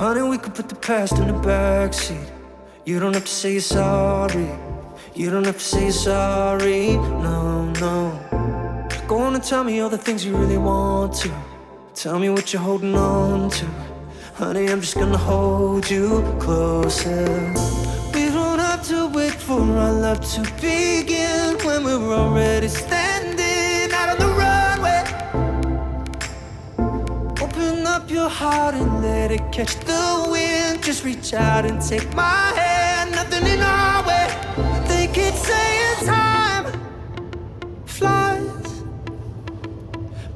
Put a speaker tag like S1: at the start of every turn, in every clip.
S1: Honey, we could put the past in the backseat. You don't have to say you're sorry. You don't have to say you're sorry. No, no. Go on and tell me all the things you really want to. Tell me what you're holding on to. Honey, I'm just gonna hold you closer. We don't have to wait for our love to begin when we're already standing out on the runway. Open up your heart and let it catch the wind. Just reach out and take my hand. Nothing in our way. They keep saying time flies,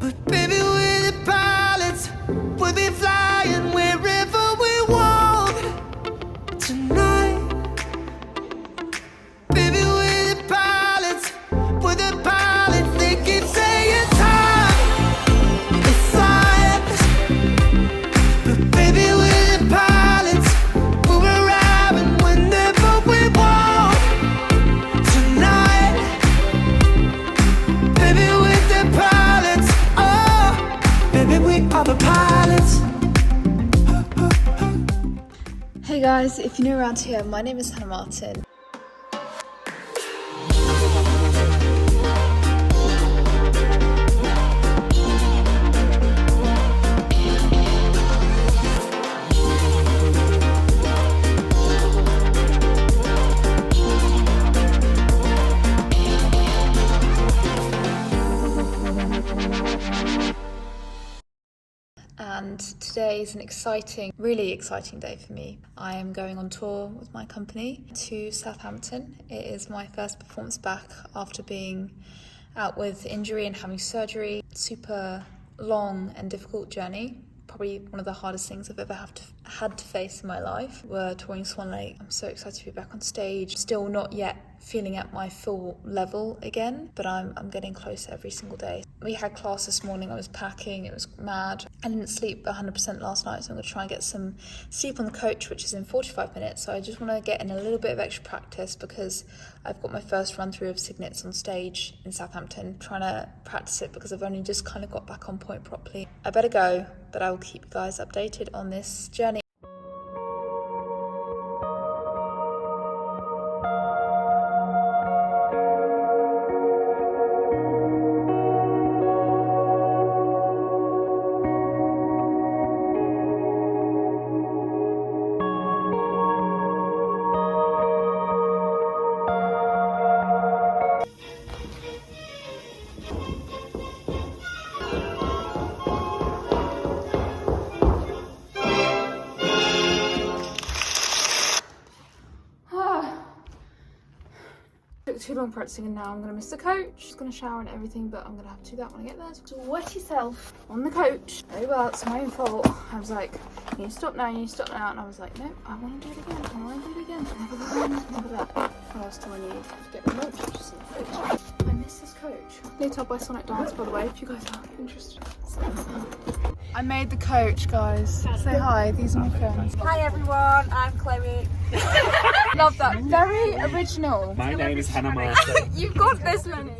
S1: but baby, we're the pilots. We'll be flying wherever we want tonight. Baby, we're the pilots. We're the pilots. They keep saying time it flies, but baby, we're the pilots. We're arriving whenever we want tonight. Baby, we're the pilots. Oh, baby, we are the pilots.
S2: Hey guys, if you're new around here, my name is Hannah Martin. And today is an exciting, really exciting day for me. I am going on tour with my company to Southampton. It is my first performance back after being out with injury and having surgery. Super long and difficult journey. Probably one of the hardest things I've ever had to face in my life. We're touring Swan Lake. I'm so excited to be back on stage. Still not yet feeling at my full level again, but I'm getting closer every single day. We had class this morning. I was packing. It was mad. I didn't sleep 100% last night, so I'm going to try and get some sleep on the coach, which is in 45 minutes. So I just want to get in a little bit of extra practice because I've got my first run through of Signets on stage in Southampton. Trying to practice it because I've only just kind of got back on point properly. I better go, but I will keep you guys updated on this journey. Too long practicing and now I'm going to miss the coach. Just going to shower and everything, but I'm going to have to do that when I get there. So wet yourself on the coach. Very well, it's my own fault. I was like, you need to stop now, you need to stop now. And I was like, no, I want to do it again. I want to do it again. Never that. What else do I need? To get my lunch, which is in the fridge. I miss this coach. New top by Sonic Dance, by the way, if you guys are interested. I made the coach, guys. Say hi, these are my friends.
S3: Hi everyone, I'm Chloe.
S2: Love that. Very original.
S4: My name is Hannah Martin.
S3: You've got this many.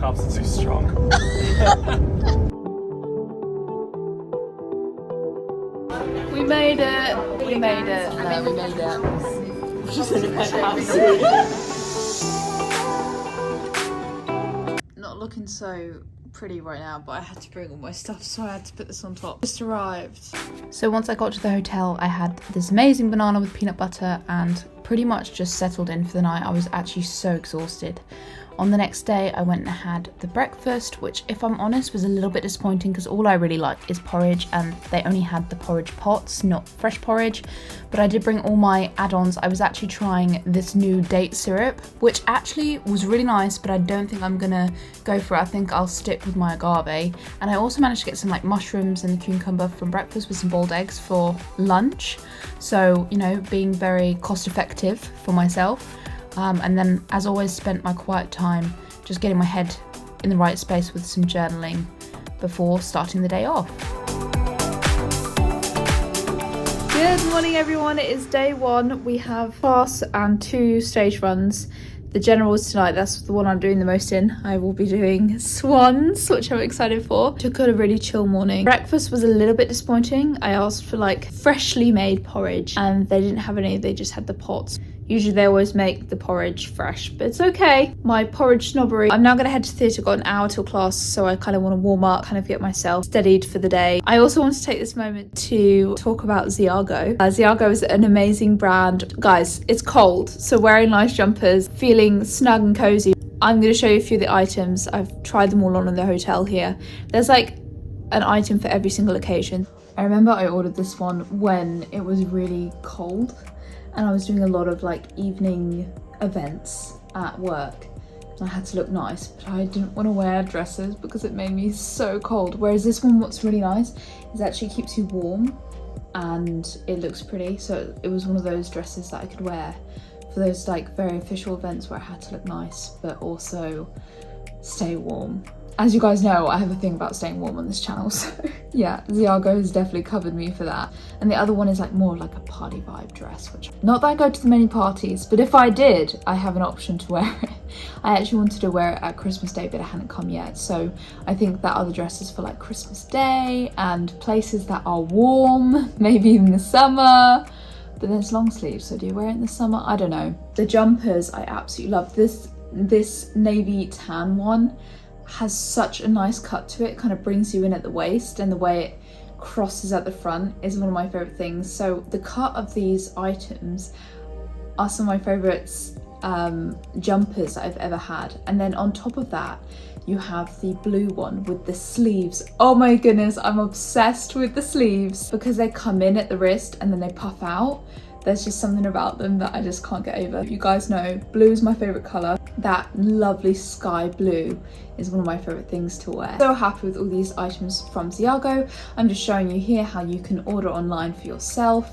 S4: Calves are too strong.
S2: We made it. We made it. No, we made it. Just in a penthouse. Not looking so pretty right now, but I had to bring all my stuff, so I had to put this on top. Just arrived. So once I got to the hotel, I had this amazing banana with peanut butter and pretty much just settled in for the night. I was actually so exhausted. On the next day, I went and had the breakfast, which, if I'm honest, was a little bit disappointing because all I really like is porridge, and they only had the porridge pots, not fresh porridge. But I did bring all my add-ons. I was actually trying this new date syrup, which actually was really nice, but I don't think I'm gonna go for it. I think I'll stick with my agave. And I also managed to get some like mushrooms and cucumber from breakfast with some boiled eggs for lunch. So, you know, being very cost effective for myself. And then, as always, spent my quiet time just getting my head in the right space with some journaling before starting the day off. Good morning, everyone. It is day one. We have class and 2 stage runs. The general is tonight. That's the one I'm doing the most in. I will be doing swans, which I'm excited for. Took a really chill morning. Breakfast was a little bit disappointing. I asked for like freshly made porridge and they didn't have any. They just had the pots. Usually they always make the porridge fresh, but it's okay. My porridge snobbery. I'm now going to head to theatre, got an hour till class, so I kind of want to warm up, kind of get myself steadied for the day. I also want to take this moment to talk about Zeagoo. Zeagoo is an amazing brand. Guys, it's cold, so wearing nice jumpers, feeling snug and cozy. I'm going to show you a few of the items. I've tried them all on in the hotel here. There's like an item for every single occasion. I remember I ordered this one when it was really cold. And I was doing a lot of like evening events at work. And I had to look nice, but I didn't want to wear dresses because it made me so cold. Whereas this one, what's really nice is it actually keeps you warm and it looks pretty. So it was one of those dresses that I could wear for those like very official events where I had to look nice, but also stay warm. As you guys know, I have a thing about staying warm on this channel, so yeah, Zeagoo has definitely covered me for that. And the other one is like more like a party vibe dress, which, not that I go to many parties, but if I did, I have an option to wear it. I actually wanted to wear it at Christmas Day, but it hadn't come yet, so I think that other dress is for like Christmas Day and places that are warm, maybe in the summer. But then it's long sleeves, so do you wear it in the summer? I don't know. The jumpers, I absolutely love. This navy tan one has such a nice cut to it, kind of brings you in at the waist, and the way it crosses at the front is one of my favorite things. So the cut of these items are some of my favorites jumpers I've ever had. And then on top of that, you have the blue one with the sleeves. Oh my goodness, I'm obsessed with the sleeves because they come in at the wrist and then they puff out. There's just something about them that I just can't get over. You guys know, blue is my favorite color. That lovely sky blue is one of my favorite things to wear. So happy with all these items from Zeagoo. I'm just showing you here how you can order online for yourself.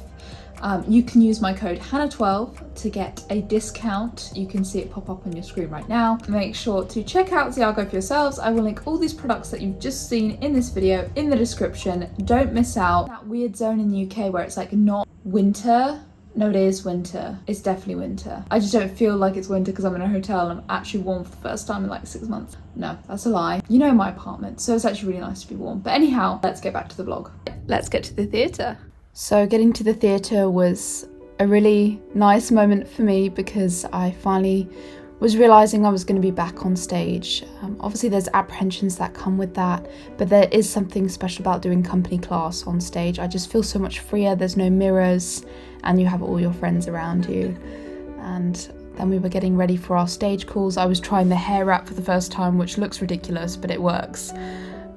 S2: You can use my code HannahMartinRG to get a discount. You can see it pop up on your screen right now. Make sure to check out Zeagoo for yourselves. I will link all these products that you've just seen in this video in the description. Don't miss out. That weird zone in the UK where it's like not winter. No, it is winter. It's definitely winter. I just don't feel like it's winter because I'm in a hotel and I'm actually warm for the first time in like 6 months. No, that's a lie. You know my apartment, so it's actually really nice to be warm. But anyhow, let's get back to the vlog. Let's get to the theatre. So getting to the theatre was a really nice moment for me because I finally was realising I was going to be back on stage. Obviously there's apprehensions that come with that, but there is something special about doing company class on stage. I just feel so much freer. There's no mirrors and you have all your friends around you. And then we were getting ready for our stage calls. I was trying the hair wrap for the first time, which looks ridiculous, but it works.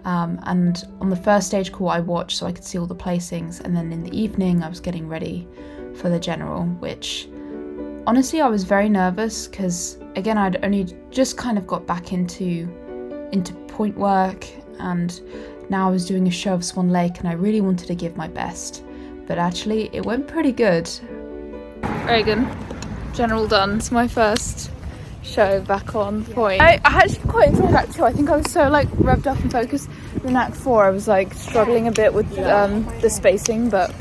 S2: And on the first stage call I watched so I could see all the placings, and then in the evening I was getting ready for the general, which honestly I was very nervous because again I'd only just kind of got back into point work, and now I was doing a show of Swan Lake and I really wanted to give my best, but actually it went pretty good. Reagan, general done. It's my first show back on point. I actually quite enjoyed that too. I think I was so like revved up and focused. In Act 4 I was like struggling a bit with the spacing, but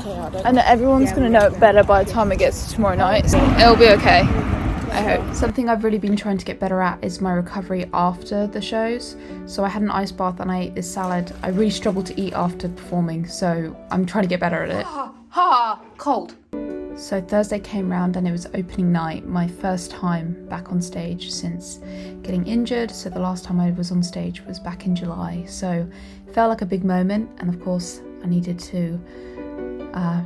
S2: I know everyone's going to know it better by the time it gets to tomorrow night, so it'll be okay, I hope. Something I've really been trying to get better at is my recovery after the shows. So I had an ice bath and I ate this salad. I really struggle to eat after performing, so I'm trying to get better at it. Cold. So Thursday came round and it was opening night, my first time back on stage since getting injured. So the last time I was on stage was back in July. So it felt like a big moment, and of course I needed to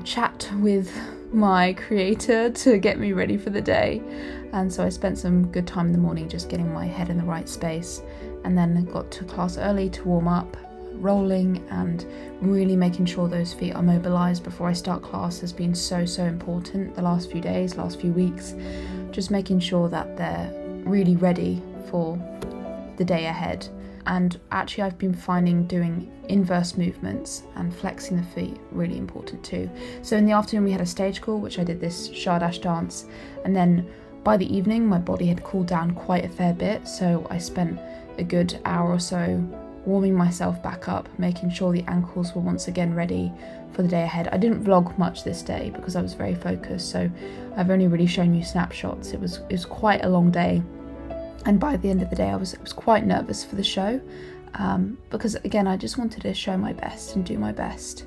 S2: chat with my creator to get me ready for the day. And so I spent some good time in the morning just getting my head in the right space, and then got to class early to warm up, rolling, and really making sure those feet are mobilized before I start class has been so important the last few days, last few weeks. Just making sure that they're really ready for the day ahead. And actually I've been finding doing inverse movements and flexing the feet really important too. So in the afternoon we had a stage call, which I did this Shardash dance, and then by the evening my body had cooled down quite a fair bit, so I spent a good hour or so warming myself back up, making sure the ankles were once again ready for the day ahead. I didn't vlog much this day because I was very focused, so I've only really shown you snapshots. It was quite a long day, and by the end of the day I was quite nervous for the show, because again I just wanted to show my best and do my best.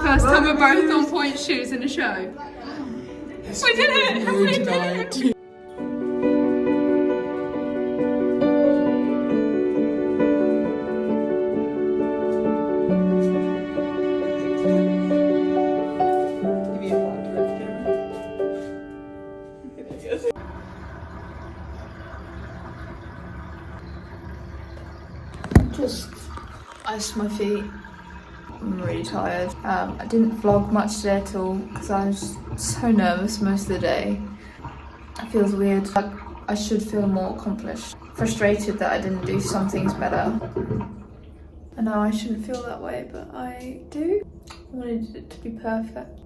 S3: First time we're both on point shoes in a show. We did it! We did it!
S2: Just iced my feet. I'm really tired. I didn't vlog much today at all because I was so nervous most of the day. It feels weird. Like I should feel more accomplished. Frustrated that I didn't do some things better. I know I shouldn't feel that way, but I do. I wanted it to be perfect.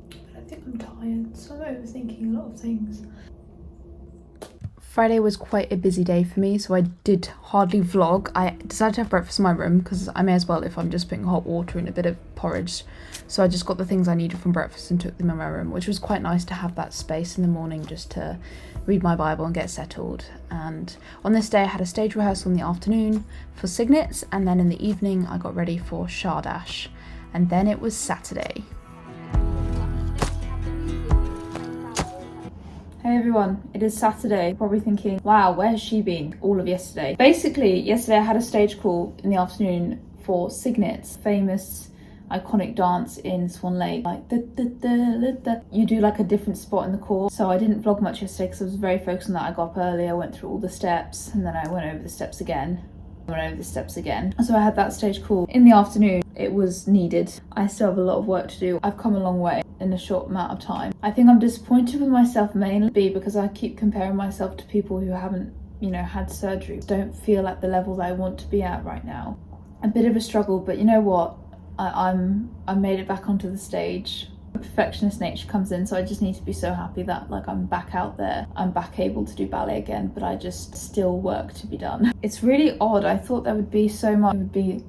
S2: But I think I'm tired, so I'm overthinking a lot of things. Friday was quite a busy day for me, so I did hardly vlog. I decided to have breakfast in my room because I may as well if I'm just putting hot water and a bit of porridge. So I just got the things I needed from breakfast and took them in my room, which was quite nice to have that space in the morning just to read my Bible and get settled. And on this day I had a stage rehearsal in the afternoon for Signets, and then in the evening I got ready for Shardash, and then it was Saturday. Hey everyone, it is Saturday. Probably thinking, wow, where has she been all of yesterday? Basically, yesterday I had a stage call in the afternoon for Signets, famous iconic dance in Swan Lake. Like, you do like a different spot in the core. So I didn't vlog much yesterday because I was very focused on that. I got up early, I went through all the steps, and then I went over the steps again. So I had that stage call in the afternoon. It was needed. I still have a lot of work to do. I've come a long way in a short amount of time. I think I'm disappointed with myself mainly because I keep comparing myself to people who haven't, had surgery. Don't feel at the level that I want to be at right now. A bit of a struggle, but you know what? I made it back onto the stage. Perfectionist nature comes in, so I just need to be so happy that I'm back out there, I'm back able to do ballet again, but I just still work to be done. It's really odd. I thought there would be so much, it would be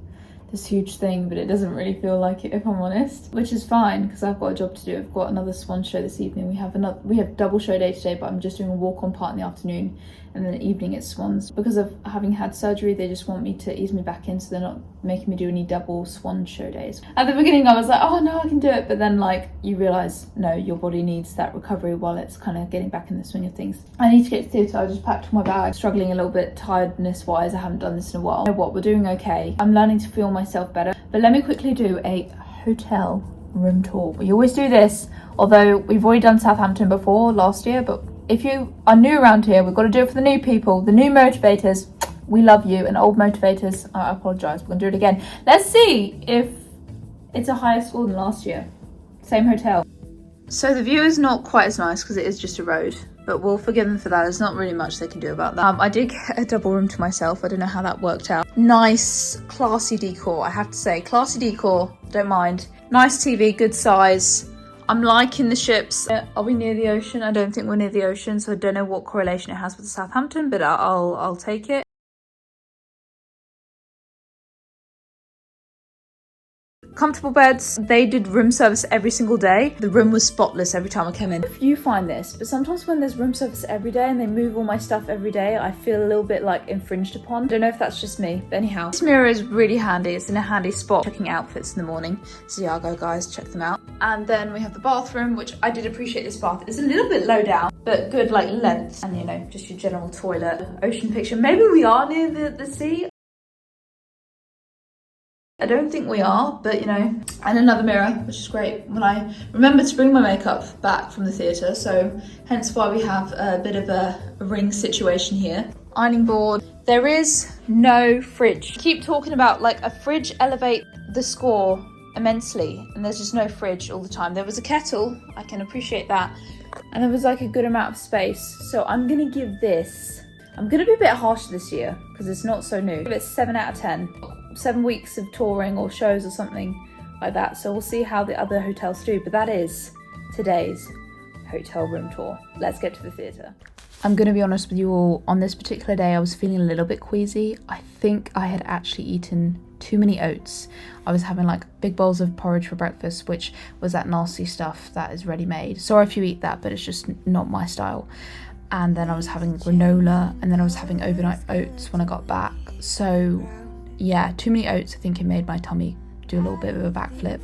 S2: this huge thing, but it doesn't really feel like it if I'm honest, which is fine because I've got a job to do. I've got another Swan show this evening. We have double show day today, but I'm just doing a walk on part in the afternoon, and then the evening it's Swans. Because of having had surgery, they just want me to ease me back in, so they're not making me do any double Swan show days. At the beginning I was like, oh no, I can do it, but then you realise no, your body needs that recovery while it's kind of getting back in the swing of things. I need to get to theatre. I just packed my bag, struggling a little bit tiredness wise. I haven't done this in a while. You know what, we're doing okay. I'm learning to feel myself better, but let me quickly do a hotel room tour. We always do this, although we've already done Southampton before last year, but if you are new around here, we've got to do it for the new people, the new motivators. We love you, and old motivators, I apologise, we're going to do it again. Let's see if it's a higher score than last year. Same hotel. So the view is not quite as nice because it is just a road, but we'll forgive them for that. There's not really much they can do about that. I did get a double room to myself. I don't know how that worked out. Nice, classy decor, I have to say. Classy decor, don't mind. Nice TV, good size. I'm liking the ships. Are we near the ocean? I don't think we're near the ocean, so I don't know what correlation it has with Southampton, but I'll take it. Comfortable beds. They did room service every single day. The room was spotless every time I came in. If you find this, but sometimes when there's room service every day and they move all my stuff every day, I feel a little bit like infringed upon. Don't know if that's just me, but anyhow. This mirror is really handy. It's in a handy spot. Checking outfits in the morning. Zeagoo guys, check them out. And then we have the bathroom, which I did appreciate this bath. It's a little bit low down, but good like length. And you know, just your general toilet. Ocean picture. Maybe we are near the sea. I don't think we are, but you know. And another mirror, which is great. When I remember to bring my makeup back from the theatre, so hence why we have a bit of a ring situation here. Ironing board. There is no fridge. Keep talking about like a fridge elevate the score immensely, and there's just no fridge all the time. There was a kettle, I can appreciate that, and there was like a good amount of space. So I'm gonna give this, I'm gonna be a bit harsh this year because it's not so new. Give it 7 out of 10. 7 weeks of touring or shows or something like that, so we'll see how the other hotels do, but that is today's hotel room tour. Let's get to the theatre. I'm gonna be honest with you all, on this particular day I was feeling a little bit queasy. I think I had actually eaten too many oats. I was having like big bowls of porridge for breakfast, which was that nasty stuff that is ready made. Sorry if you eat that, but it's just not my style. And then I was having granola, and then I was having overnight oats when I got back. So yeah, too many oats. I think it made my tummy do a little bit of a backflip.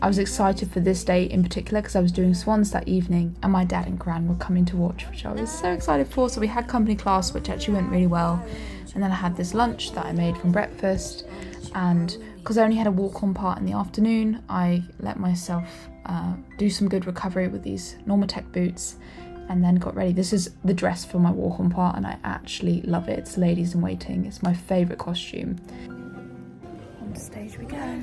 S2: I was excited for this day in particular because I was doing swans that evening and my dad and gran were coming to watch, which I was so excited for. So we had company class, which actually went really well. And then I had this lunch that I made from breakfast. And because I only had a walk-on part in the afternoon, I let myself do some good recovery with these Normatec boots and then got ready. This is the dress for my walk-on part and I actually love it. It's ladies in waiting. It's my favourite costume. On stage we go.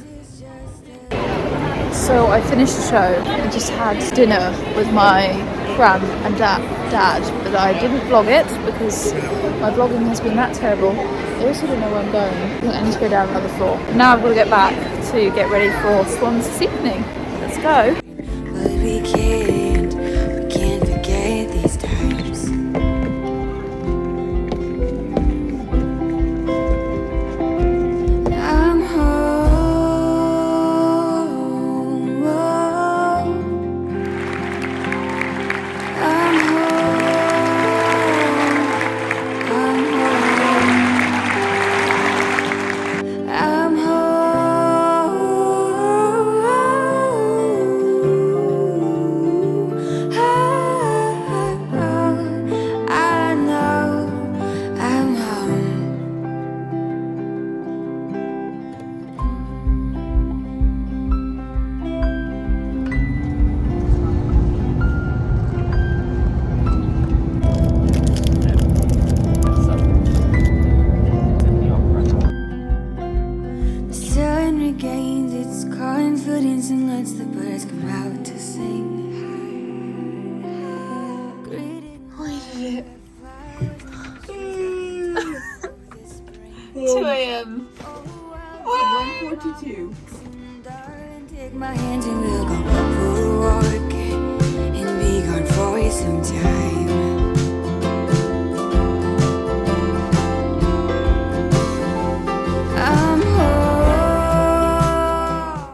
S2: So I finished the show and just had dinner with my gran and dad, but I didn't vlog it because my vlogging has been that terrible. I also don't know where I'm going. I need to go down another floor. Now I've got to get back to get ready for swans this evening. Let's go.
S5: But we can't forget these times. I'm home, I'm regains its confidence and lets the birds come out to sing.
S2: I did it. 2 a.m.
S3: 1:42.
S5: Take my hands and we'll go.